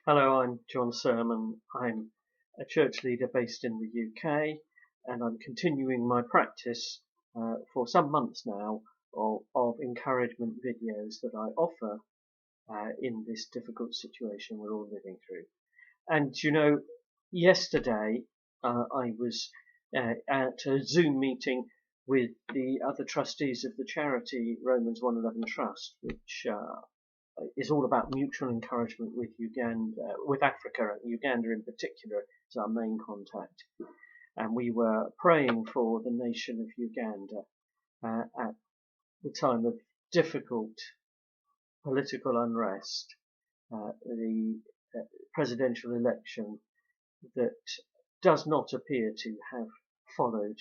Hello, I'm John Sermon. I'm a church leader based in the UK, and I'm continuing my practice for some months now of encouragement videos that I offer in this difficult situation we're all living through. And yesterday I was at a Zoom meeting with the other trustees of the charity Romans 111 Trust, which is all about mutual encouragement with Uganda, with Africa, and Uganda in particular is our main contact. And we were praying for the nation of Uganda at the time of difficult political unrest, the presidential election that does not appear to have followed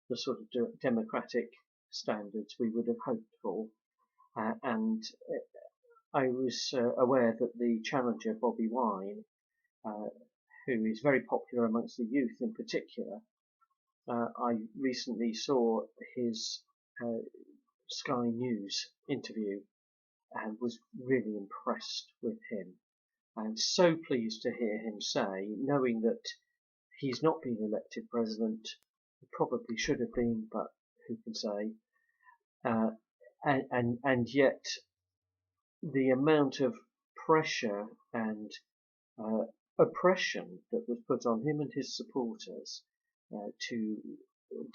the sort of democratic standards we would have hoped for. And I was aware that the challenger, Bobby Wine, uh, who is very popular amongst the youth in particular, I recently saw his uh, Sky News interview and was really impressed with him. And so pleased to hear him say, knowing that he's not been elected president, he probably should have been, but who can say, uh, and yet the amount of pressure and uh, oppression that was put on him and his supporters to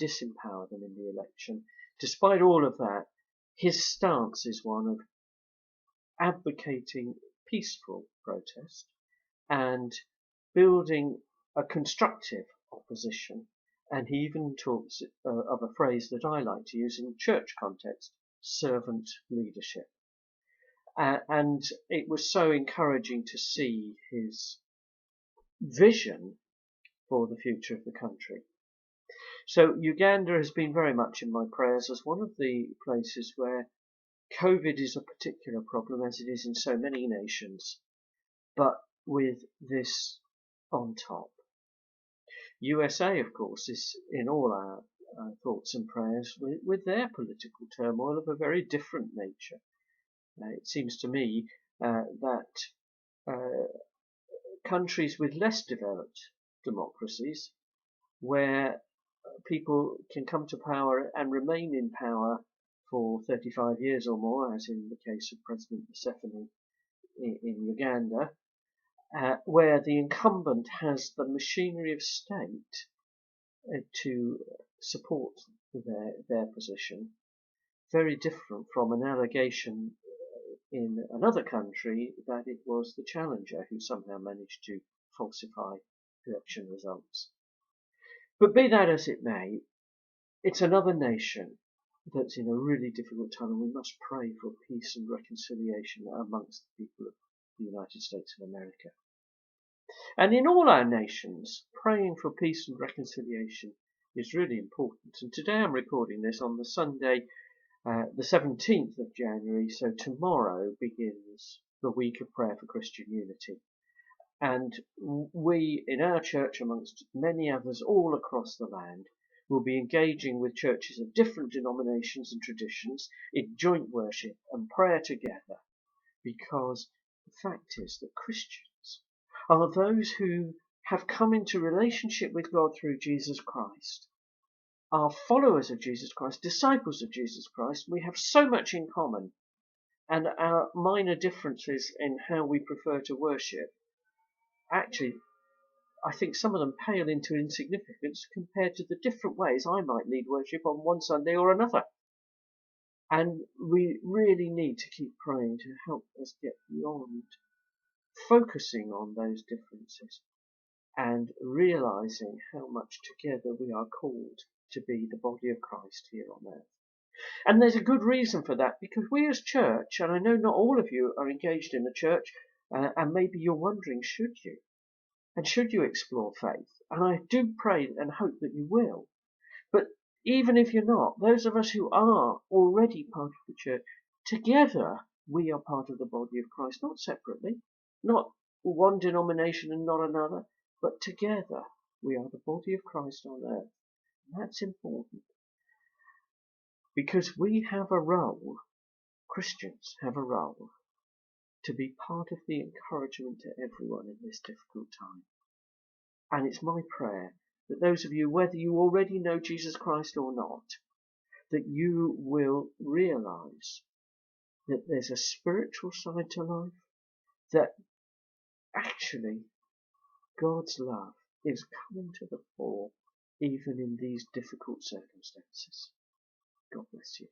disempower them in the election. Despite all of that, his stance is one of advocating peaceful protest and building a constructive opposition. And he even talks of a phrase that I like to use in church context, servant leadership. And it was so encouraging to see his vision for the future of the country. So Uganda has been very much in my prayers as one of the places where COVID is a particular problem, as it is in so many nations, but with this on top. USA, of course, is in all our thoughts and prayers with their political turmoil of a very different nature. It seems to me that uh, countries with less developed democracies, where people can come to power and remain in power for 35 years or more, as in the case of President Museveni in Uganda, where the incumbent has the machinery of state to support their position, very different from an allegation in another country that it was the challenger who somehow managed to falsify election results. But be that as it may, it's another nation that's in a really difficult time, and we must pray for peace and reconciliation amongst the people of the United States of America. And in all our nations, praying for peace and reconciliation is really important. And today I'm recording this on the Sunday, the 17th of January, so tomorrow begins the week of prayer for Christian unity. And we in our church, amongst many others all across the land, will be engaging with churches of different denominations and traditions in joint worship and prayer together, because the fact is that Christians are those who have come into relationship with God through Jesus Christ, are followers of Jesus Christ, disciples of Jesus Christ. We have so much in common, and our minor differences in how we prefer to worship, actually, I think some of them pale into insignificance compared to the different ways I might lead worship on one Sunday or another. And we really need to keep praying to help us get beyond focusing on those differences and realizing how much together we are called to be the body of Christ here on earth. And there's a good reason for that, because we as church, and I know not all of you are engaged in the church, and maybe you're wondering, should you? And should you explore faith? And I do pray and hope that you will. But even if you're not, those of us who are already part of the church, together we are part of the body of Christ, not separately, not one denomination and not another, but together we are the body of Christ on earth. And that's important, because we have a role, Christians have a role to be part of the encouragement to everyone in this difficult time. And it's my prayer that those of you, whether you already know Jesus Christ or not, that you will realize that there's a spiritual side to life, that actually God's love is coming to the fore even in these difficult circumstances. God bless you.